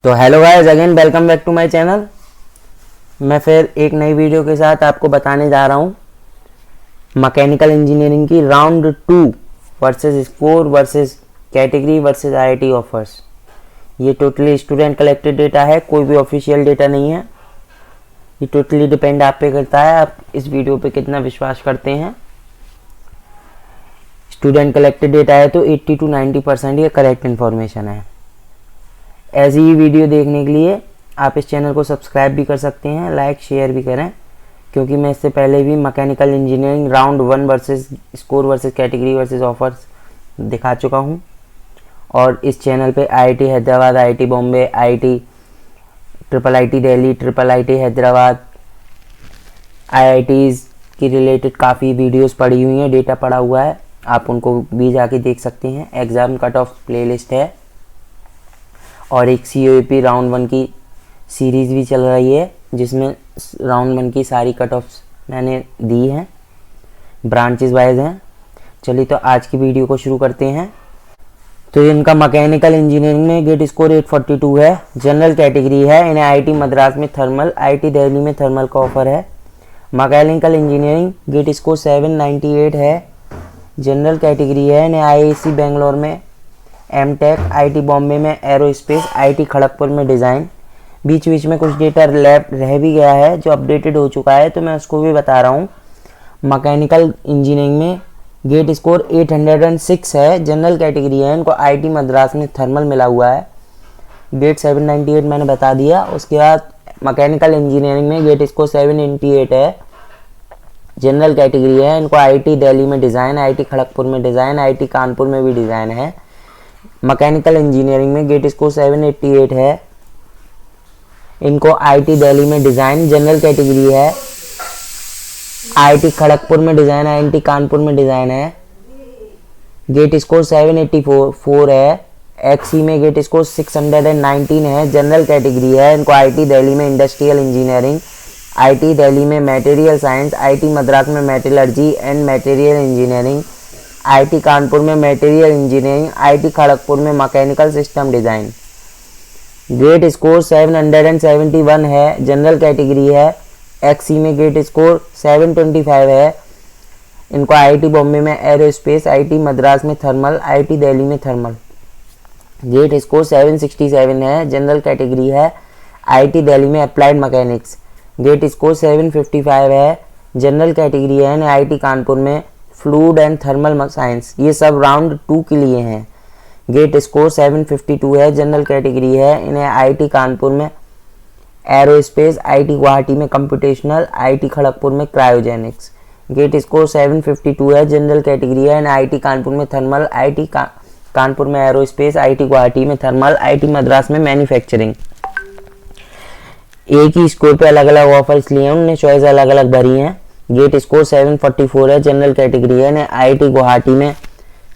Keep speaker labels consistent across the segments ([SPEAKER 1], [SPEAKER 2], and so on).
[SPEAKER 1] तो hello guys, again welcome back to my channel. मैं फिर एक नई वीडियो के साथ आपको बताने जा रहा हूँ मैकेनिकल इंजीनियरिंग की round 2 versus score versus category versus IIT offers. ये टोटली स्टूडेंट कलेक्टेड डेटा है, कोई भी ऑफिशियल डेटा नहीं है। ये टोटली डिपेंड आप पे करता है, आप इस वीडियो पे कितना विश्वास करते हैं। स्टूडेंट कलेक्टेड डेटा है तो 80 to 90% ये करेक्ट इन्फॉर्मेशन है। ऐसी ही वीडियो देखने के लिए आप इस चैनल को सब्सक्राइब भी कर सकते हैं, लाइक शेयर भी करें, क्योंकि मैं इससे पहले भी mechanical engineering round 1 versus score versus category versus offers दिखा चुका हूं। और इस चैनल पे IIT Hyderabad, IIT Bombay, triple IT Delhi, triple IT Hyderabad, IITs की रिलेटेड काफ़ी वीडियोस पड़ी हुई हैं, डेटा पड़ा हुआ है, आप उनको भी जाके देख सकते हैं। एग्ज़ाम कट ऑफ प्लेलिस्ट है और एक COAP राउंड 1 की सीरीज़ भी चल रही है, जिसमें राउंड 1 की सारी कट ऑफ्स मैंने दी हैं, ब्रांचेस वाइज हैं। चलिए तो आज की वीडियो को शुरू करते हैं। तो इनका मैकेनिकल इंजीनियरिंग में गेट स्कोर 842 है, जनरल कैटेगरी है। इन्हें आईआईटी मद्रास में थर्मल, आईआईटी दिल्ली में थर्मल का ऑफर है। मैकेनिकल इंजीनियरिंग गेट स्कोर 798 है, जनरल कैटेगरी है। इन्हें IISc बेंगलोर में एमटेक, आईआईटी बॉम्बे में एरोस्पेस, आईआईटी खड़गपुर में डिज़ाइन। बीच बीच में कुछ डेटा लैब रह भी गया है जो अपडेटेड हो चुका है, तो मैं उसको भी बता रहा हूँ। मैकेनिकल इंजीनियरिंग में गेट स्कोर 806 है, जनरल कैटेगरी है। इनको आईआईटी मद्रास में थर्मल मिला हुआ है। गेट 798 मैंने बता दिया। उसके बाद मैकेनिकल इंजीनियरिंग में गेट स्कोर 798 है, जनरल कैटेगरी है। इनको आईआईटी दिल्ली में डिज़ाइन, आईआईटी खड़गपुर में डिज़ाइन, आईआईटी कानपुर में भी डिज़ाइन है। मैकेनिकल इंजीनियरिंग में गेट स्कोर 788 है, इनको आईआईटी दिल्ली में डिज़ाइन, जनरल कैटेगरी है। आईआईटी खड़गपुर में डिज़ाइन, आईआईटी कानपुर में डिज़ाइन है। गेट स्कोर 784 है। एक्सी में गेट स्कोर 619 है, जनरल कैटेगरी है। इनको आईआईटी दिल्ली में इंडस्ट्रियल इंजीनियरिंग, आईआईटी दिल्ली में मटेरियल साइंस, आईआईटी मद्रास में metallurgy and material engineering, IIT Kanpur में मटेरियल इंजीनियरिंग, आईआईटी खड़गपुर में mechanical system design. Gate score 771 है, जनरल कैटेगरी है। एक्सी में गेट स्कोर 725 है। इनको आईआईटी बॉम्बे में एरोस्पेस, आईआईटी मद्रास में थर्मल, आईआईटी दिल्ली में थर्मल। गेट स्कोर 767 है, जनरल कैटेगरी है। आईआईटी दिल्ली में अप्लाइड मैकेनिक्स। गेट स्कोर 755 है, जनरल कैटेगरी है। आईआईटी कानपुर में फ्लूइड एंड थर्मल साइंस। ये सब राउंड 2 के लिए हैं। गेट स्कोर 752 है, जनरल कैटेगरी है। इन्हें आईआईटी कानपुर में एरोस्पेस, आईआईटी गुवाहाटी में कंप्यूटेशनल, आईआईटी खड़गपुर में क्रायोजेनिक्स। गेट स्कोर 752 है, जनरल कैटेगरी है। इन्हें आईआईटी कानपुर में थर्मल, आईआईटी कानपुर में एरोस्पेस, आईआईटी गुवाहाटी में थर्मल, आईआईटी मद्रास में मैन्युफैक्चरिंग। एक ही स्कोर पे अलग अलग ऑफर इसलिए हैं, उन्होंने चॉइस अलग अलग भरी हैं। गेट स्कोर 744 है, जनरल कैटेगरी है। आईआईटी गुवाहाटी में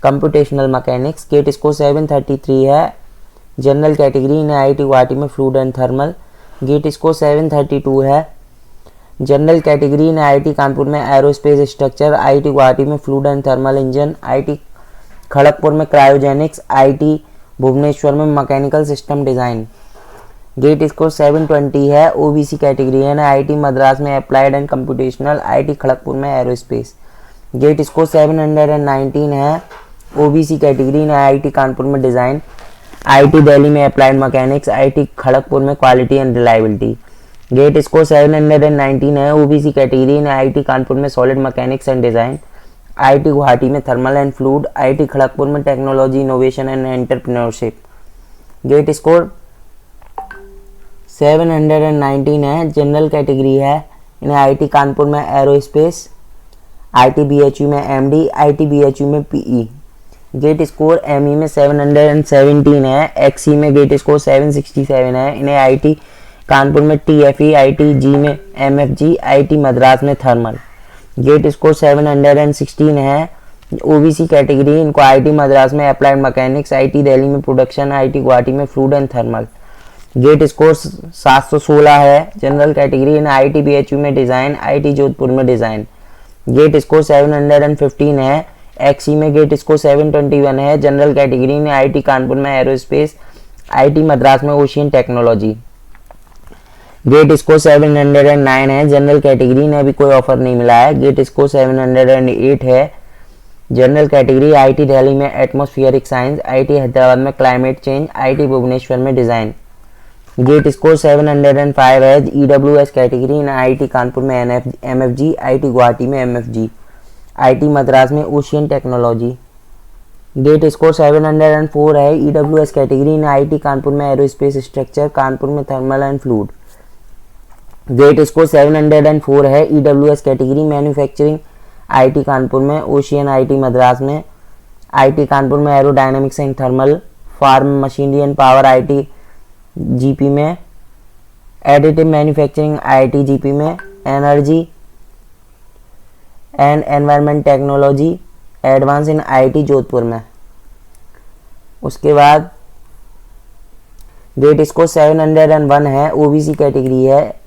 [SPEAKER 1] कंप्यूटेशनल मैकेनिक्स। गेट स्कोर 733 है, जनरल कैटेगरी ने आईआईटी गुवाहाटी में fluid and thermal. Gate score 732 है, जनरल कैटेगरी ने आईआईटी कानपुर में एरोस्पेस स्ट्रक्चर, आईआईटी गुवाहाटी में fluid and thermal engine, IIT Kharagpur में क्रायोजेनिक्स, आईआईटी भुवनेश्वर में mechanical system design. Gate score 720 है, ओबीसी कैटेगरी है। आईआईटी मद्रास में applied and computational, IIT Kharagpur में एरोस्पेस। गेट स्कोर 719 है, ओबीसी कैटेगरी ने आईआईटी कानपुर में डिज़ाइन, आईआईटी दिल्ली में अप्लाइड मैकेनिक्स, आईआईटी खड़गपुर में quality and reliability. GATE score 719 है, ओबीसी कैटेगरी ने आईआईटी कानपुर में solid mechanics and design, IIT Guwahati में thermal and fluid, IIT Kharagpur में technology innovation and entrepreneurship. GATE score 719 है, जनरल कैटेगरी है। इन्हें आईआईटी कानपुर में एरोस्पेस, आईआईटी बीएचयू में एमडी, आईआईटी बीएचयू में पीई। गेट स्कोर एमई में 717 है। एक्सई में गेट स्कोर 767 है। इन्हें आईआईटी कानपुर में टीएफई, आईआईटी जी में एमएफजी, आईआईटी मद्रास में थर्मल। गेट स्कोर 716 है, ओबीसी कैटेगरी। इनको आईआईटी मद्रास में अप्लाइड मैकेनिक्स, आईआईटी दिल्ली में प्रोडक्शन, आईआईटी गुवाहाटी में fluid and thermal. Gate score 716 है, जनरल कैटेगरी। इन्हें आईआईटी बीएचयू में डिज़ाइन, आईआईटी जोधपुर में डिज़ाइन। गेट स्कोर 715 है। एक्सई में गेट स्कोर 721 है, जनरल कैटेगरी ने आईआईटी कानपुर में एरोस्पेस, आईटी मद्रास में ओशियन टेक्नोलॉजी। गेट स्कोर 709 है, जनरल कैटेगरी ने अभी कोई ऑफर नहीं मिला है। गेट स्कोर 708 है, जनरल कैटेगरी आईटी दिल्ली में एटमॉस्फेरिक साइंस, आईटी हैदराबाद में क्लाइमेट चेंज, आईटी भुवनेश्वर में डिज़ाइन। गेट स्कोर 705 है, ईडब्ल्यूएस कैटेगरी इन आईटी कानपुर में एमएफजी, आईटी गुवाहाटी में एमएफजी, आईटी मद्रास में ओशियन टेक्नोलॉजी। गेट स्कोर 704 है, ईडब्ल्यूएस कैटेगरी इन आईटी कानपुर में एरोस्पेस स्ट्रक्चर, कानपुर में thermal and fluid. Gate score 704 है, EWS category manufacturing IIT Kanpur में, ओशियन आईटी मद्रास में, आईटी कानपुर में aerodynamics and thermal, farm machinery and power IIT GP में, एडिटिव मैन्युफैक्चरिंग आईटी जीपी में, energy and environment technology advance in IIT Jodhpur में। उसके बाद gate score 701 है, ओबीसी कैटेगरी है,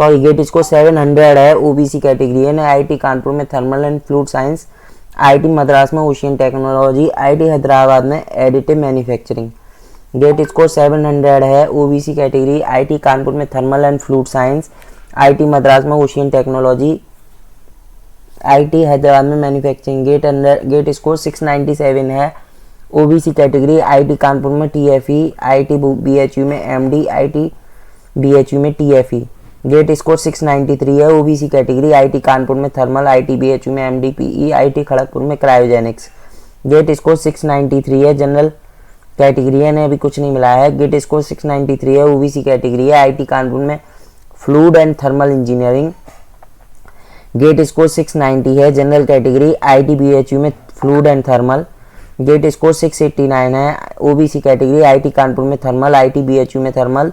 [SPEAKER 1] गेट स्कोर 700 है, ओबीसी कैटेगरी है, आईटी कानपुर में thermal and fluid science, IT Madras में ओशियन टेक्नोलॉजी, आईटी हैदराबाद में एडिटिव मैन्युफैक्चरिंग। गेट स्कोर 700 है, ओबीसी कैटेगरी, आईटी कानपुर में thermal and fluid science, IT Madras में ओशियन टेक्नोलॉजी, आईटी हैदराबाद में मैन्युफैक्चरिंग। गेट स्कोर 697 है, ओबीसी कैटेगरी, आईटी कानपुर में टीएफई, आईटी बीएचयू में MD, IT BHU में टीएफई। गेट स्कोर 693 है, ओबीसी कैटेगरी, आईटी कानपुर में थर्मल, आईटी बीएचयू में एमडीपीई, आईटी खड़गपुर में क्रायोजेनिक्स। गेट स्कोर 693 है, जनरल कैटेगरी है, अभी कुछ नहीं मिला है। गेट स्कोर 693 है, ओबीसी कैटेगरी है, आईटी कानपुर में fluid and thermal engineering. Gate score 690 है, जनरल कैटेगरी, आईटी बीएचयू में fluid and thermal. Gate score 689 है, ओबीसी कैटेगरी, आईटी कानपुर में थर्मल, आईटी बीएचयू में थर्मल।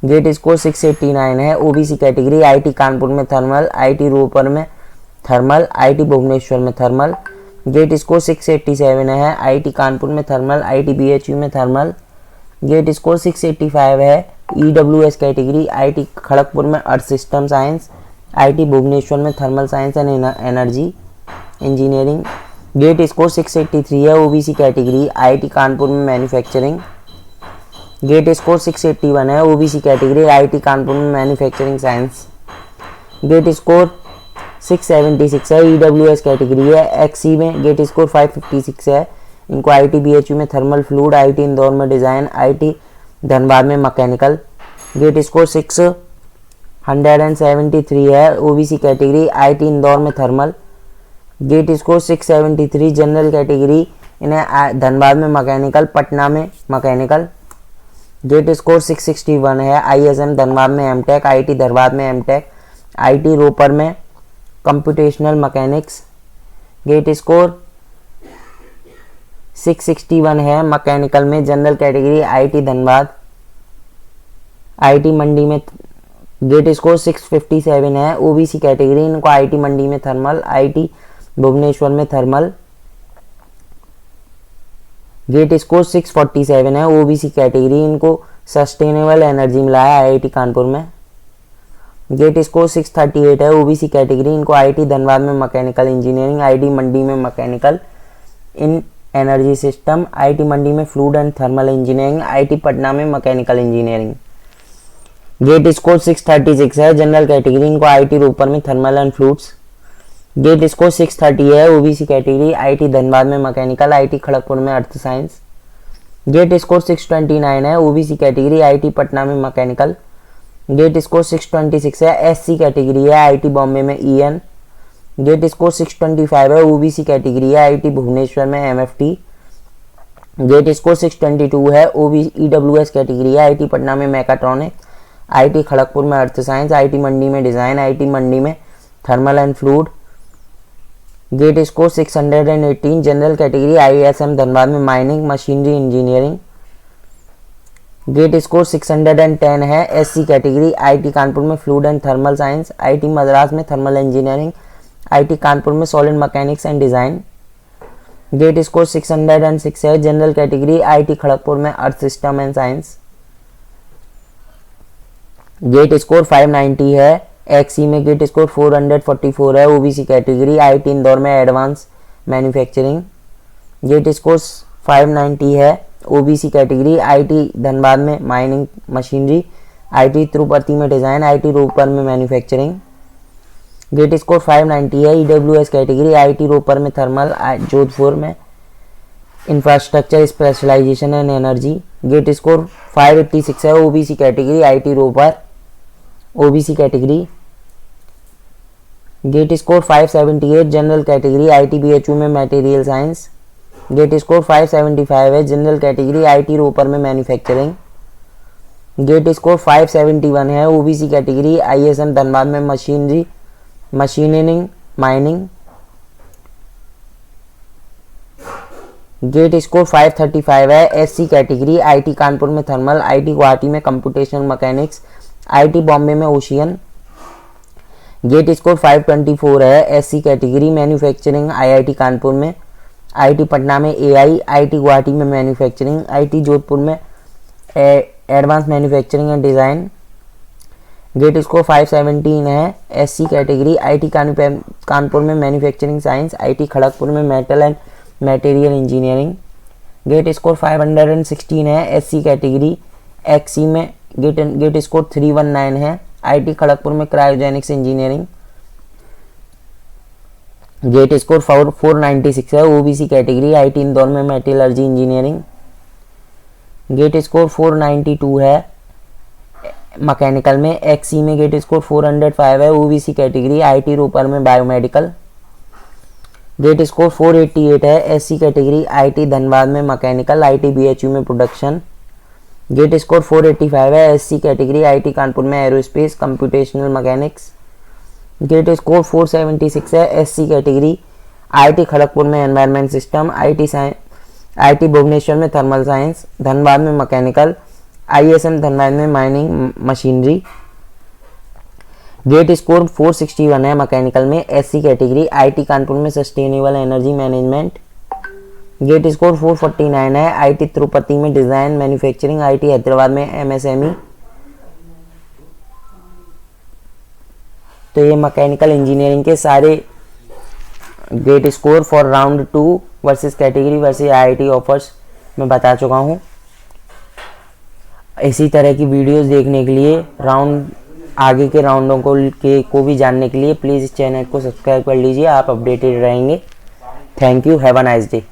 [SPEAKER 1] गेट स्कोर 689 है, ओबीसी कैटेगरी, आईटी कानपुर में थर्मल, आईटी रोपर में थर्मल, आईटी भुवनेश्वर में thermal. Gate score 687 है, आईटी कानपुर में थर्मल, आईटी बीएचयू में थर्मल। गेट स्कोर 685 है, ईडब्ल्यूएस कैटेगरी, आईटी खड़गपुर में earth system science, IT Bhubaneswar में thermal science and energy engineering. Gate score 683 है, ओबीसी कैटेगरी, आईटी कानपुर में मैन्युफैक्चरिंग। गेट स्कोर 681 है, ओबीसी कैटेगरी, आईटी कानपुर में मैन्युफैक्चरिंग साइंस। गेट स्कोर 676 है, EWS category है, एक्सी में। गेट स्कोर 556 है, इनको आईटी बीएचयू में थर्मल फ्लूइड, आईटी इंदौर में डिज़ाइन, आईटी धनबाद में मैकेनिकल। गेट स्कोर 673 है, ओबीसी कैटेगरी, आईटी इंदौर में thermal. Gate score 673, general category, इन्हें धनबाद में मैकेनिकल, पटना में मैकेनिकल। गेट स्कोर 661 है, आईएसएम धनबाद में एमटेक, आईटी धनबाद में एमटेक, आईटी रोपर में कंप्यूटेशनल मैकेनिक्स। गेट स्कोर 661 है, मैकेनिकल में, general category, IT Dhanbad, IT Mandi में। गेट स्कोर 657 है, ओबीसी कैटेगरी, इनको आईटी मंडी में थर्मल, आईटी भुवनेश्वर में थर्मल। गेट स्कोर 647 है, ओबीसी कैटेगरी, इनको सस्टेनेबल एनर्जी मिला है आईआईटी कानपुर में। गेट स्कोर 638 है, ओबीसी कैटेगरी, इनको आईटी धनबाद में मैकेनिकल इंजीनियरिंग, आईटी मंडी में mechanical in energy system, IT Mandi में fluid and thermal engineering, IT Patna में मैकेनिकल इंजीनियरिंग। गेट स्कोर 636 है, जनरल कैटेगरी, इनको आईटी रोपर में thermal and fluids. GATE score 630 है, ओबीसी कैटेगरी, आईटी धनबाद में मैकेनिकल, आईटी खड़गपुर में अर्थ साइंस। गेट स्कोर 629 है, OBC category, IT Patna में मैकेनिकल। गेट स्कोर 626 है, एससी कैटेगरी है, आईटी बॉम्बे में ईएन। गेट स्कोर 625 है, ओबीसी कैटेगरी है, आईटी भुवनेश्वर में एमएफटी। गेट स्कोर 622 है, ईडब्ल्यूएस कैटेगरी है, आईटी पटना में मैकाट्रॉनिक, आईटी खड़गपुर में अर्थ साइंस, आईटी मंडी में डिज़ाइन, आईटी मंडी में thermal and fluid. Gate score 618, general category, ISM Dhanbad में mining machinery engineering. Gate score 610 है, एससी कैटेगरी, आईटी कानपुर में fluid and thermal science, IT Madras में थर्मल इंजीनियरिंग, आईटी कानपुर में solid mechanics and design. Gate score 606 है, general category, IT Kharagpur में earth system and science. Gate score 590 है, एक्सी में। Gate score 444 है, ओबीसी कैटेगरी, आईटी इंदौर में एडवांस मैन्युफैक्चरिंग। गेट स्कोर 590 है, ओबीसी कैटेगरी आईटी धनबाद में माइनिंग मशीनरी, आईटी तिरुपति में डिज़ाइन, आईटी रोपर में मैन्युफैक्चरिंग। गेट स्कोर 590 है। ईडब्ल्यूएस कैटेगरी आईटी रोपर में थर्मल, जोधपुर में infrastructure specialization and energy. Gate score 586 है। OBC category IIT Ropar, OBC category. Gate score 578 general category IIT BHU में material science. Gate score 575 है। General category IIT Ropar में manufacturing. Gate score 571 है। OBC category ISM Dhanbad में machinery, machining, mining. Gate score 535 है। SC category IT Kanpur में thermal, IT Guwahati में computational mechanics, IT Bombay में ocean. Gate score 524 है। SC category manufacturing IIT Kanpur में, आईटी पटना में एआई, आईटी गुवाहाटी में मैन्युफैक्चरिंग, आईटी जोधपुर में advance manufacturing and design. Gate score 517 है। एससी कैटेगरी आईटी कानपुर में मैन्युफैक्चरिंग साइंस, आईटी खड़गपुर में metal and material engineering. Gate score 516 है। एससी कैटेगरी एक्सी में गेट स्कोर 319 है। आईटी खड़गपुर में क्रायोजेनिक्स इंजीनियरिंग। गेट स्कोर 496 है। ओबीसी कैटेगरी आईटी इंदौर में मेटलर्जी इंजीनियरिंग। गेट स्कोर 492 है। मैकेनिकल में एक्सी में गेट स्कोर 405 है। ओबीसी कैटेगरी आईटी रोपर में बायोमेडिकल। गेट स्कोर 488 है। एससी कैटेगरी आईटी धनबाद में मैकेनिकल, आईटी बीएचयू में प्रोडक्शन। गेट स्कोर 485 है। एससी कैटेगरी आईटी कानपुर में aerospace computational mechanics. Gate score 476 है। एससी कैटेगरी आईटी खड़गपुर में एनवायरनमेंट सिस्टम, आईटी भुवनेश्वर में थर्मल साइंस, धनबाद में मैकेनिकल, आईएसएम धनबाद में माइनिंग मशीनरी। गेट स्कोर 461 है। मैकेनिकल में एससी कैटेगरी आईटी कानपुर में sustainable energy management. Gate score 449 है। आईटी तिरुपति में डिज़ाइन मैन्युफैक्चरिंग, आईटी हैदराबाद में एमएसएमई। तो ये मैकेनिकल इंजीनियरिंग के सारे gate score for round 2 versus category versus IIT offers मैं बता चुका हूँ। इसी तरह की वीडियोस देखने के लिए आगे के राउंडों को भी जानने के लिए प्लीज़ इस चैनल को सब्सक्राइब कर लीजिए। आप अपडेटेड रहेंगे। Thank you. Have a nice day.